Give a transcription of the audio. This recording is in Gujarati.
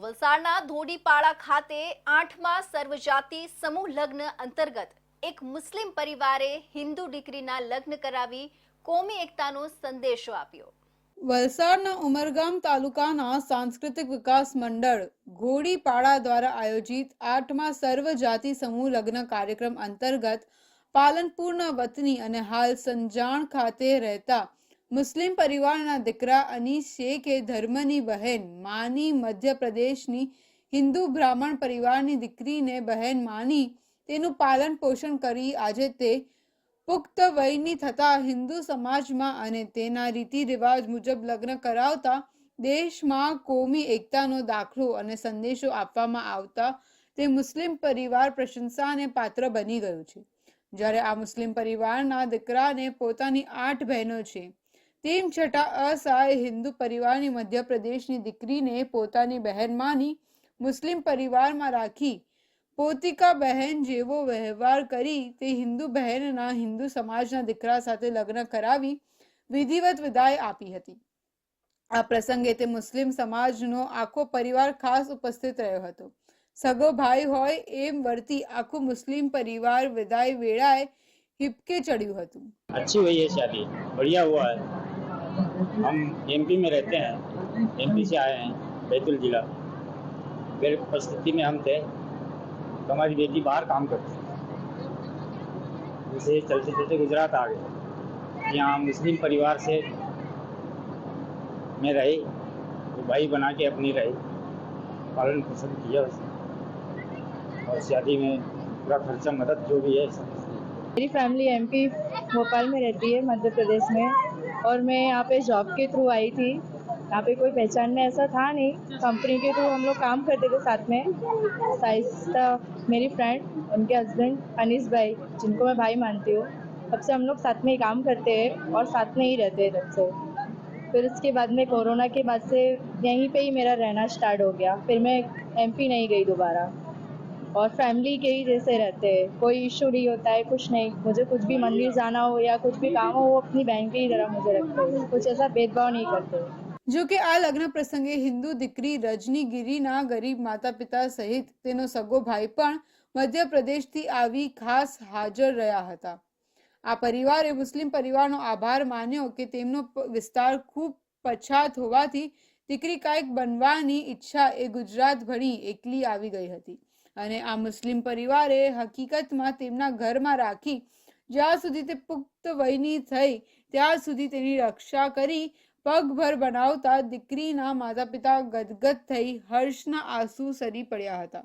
વલસાડના ધોડીપાડા ખાતે 8મા સર્વજાતિ સમૂહ લગ્ન અંતર્ગત એક મુસ્લિમ પરિવારે હિન્દુ દીકરીના લગ્ન કરાવી કોમી એકતાનો સંદેશો આપ્યો। વલસાડના ઉમરગામ તાલુકાના સાંસ્કૃતિક વિકાસ મંડળ ઘોડીપાડા દ્વારા આયોજિત 8મા સર્વજાતિ સમૂહ લગ્ન કાર્યક્રમ અંતર્ગત પાલનપુરના વતની અને હાલ સંજાણ ખાતે રહેતા મુસ્લિમ પરિવારના દીકરા અનીસ શેખે ધર્મની બહેન માની મધ્યપ્રદેશની હિન્દુ બ્રાહ્મણ પરિવારની દીકરીને બહેન માની તેનું પાલન પોષણ કરી આજે તે પુખ્ત વયની થતા હિન્દુ સમાજમાં અને તેના રીતિ રિવાજ મુજબ લગ્ન કરાવતા દેશમાં કોમી એકતાનો દાખલો અને સંદેશો આપવામાં આવતા તે મુસ્લિમ પરિવાર પ્રશંસાને પાત્ર બની ગયું છે। જ્યારે આ મુસ્લિમ પરિવારના દીકરાને પોતાની 8 બહેનો છે, તેમ છતાં અસહાય હિન્દુ પરિવારની મધ્યપ્રદેશની દીકરીને પોતાની બહેન માની મુસ્લિમ પરિવારમાં રાખી પોતિકા બહેન જેવો વ્યવહાર કરી તે હિન્દુ બહેનના હિન્દુ સમાજના દીકરા સાથે લગ્ન કરાવી વિધિવત વિદાય આપી હતી। આ પ્રસંગે તે મુસ્લિમ સમાજનો આખો પરિવાર ખાસ ઉપસ્થિત રહ્યો હતો। સગો ભાઈ હોય એમ વર્તી આખું મુસ્લિમ પરિવાર વિદાય વેળાએ હિપકે ચડ્યું હતું। अच्छी हुई है शादी, बढ़िया हुआ है। हम एमपी में रहते हैं, एमपी से आए हैं बैतूल जिला। फिर परिस्थिति में हम थे तो हमारी बेटी बाहर काम करती थी, उसे चलते चलते गुजरात आ गए। यहाँ मुस्लिम परिवार से मैं रही, वो भाई बना के अपनी रही, पालन पोषण किया उसने और शादी में पूरा खर्चा मदद जो भी है सब। मेरी फैमिली एमपी भोपाल में रहती है, मध्य प्रदेश में, और मैं यहाँ पे जॉब के थ्रू आई थी। यहाँ पे कोई पहचान में ऐसा था नहीं, कंपनी के थ्रू हम लोग काम करते थे साथ में। साइस्ता मेरी फ्रेंड, उनके हस्बैंड अनीस भाई, जिनको मैं भाई मानती हूँ, तब से हम लोग साथ में ही काम करते हैं और साथ में ही रहते हैं तब से। फिर उसके बाद में कोरोना के बाद से यहीं पे ही मेरा रहना स्टार्ट हो गया। फिर मैं एमपी नहीं गई दोबारा और फैमिली के ही जैसे रहते हैं, कोई इशू नहीं होता है, कुछ नहीं। मुझे कुछ भी मंदिर जाना हो या कुछ भी काम हो, वो अपनी बहन की ही तरह मुझे रखते हैं, कुछ ऐसा भेदभाव नहीं करते। જો કે આ લગ્ન પ્રસંગે હિન્દુ દીકરી રજનીગીરીના ગરીબ માતા પિતા સહિત તેનો સગો ભાઈ પણ મધ્યપ્રદેશથી આવી ખાસ હાજર રહ્યા હતા। આ પરિવારે મુસ્લિમ પરિવારનો આભાર માન્યો કે તેમનો વિસ્તાર ખૂબ પછાત હોવાથી દીકરી કાંઈક બનવાની ઈચ્છા એ ગુજરાત ભણી એકલી આવી ગઈ હતી અને આ મુસ્લિમ પરિવારે હકીકતમાં તેમના ઘરમાં રાખી જ્યાં સુધી તે પુખ્ત વયની થઈ ત્યાં સુધી તેની રક્ષા કરી પગભર બનાવતા દીકરીના માતા પિતા ગદગદ થઈ હર્ષના આંસુ સરી પડ્યા હતા।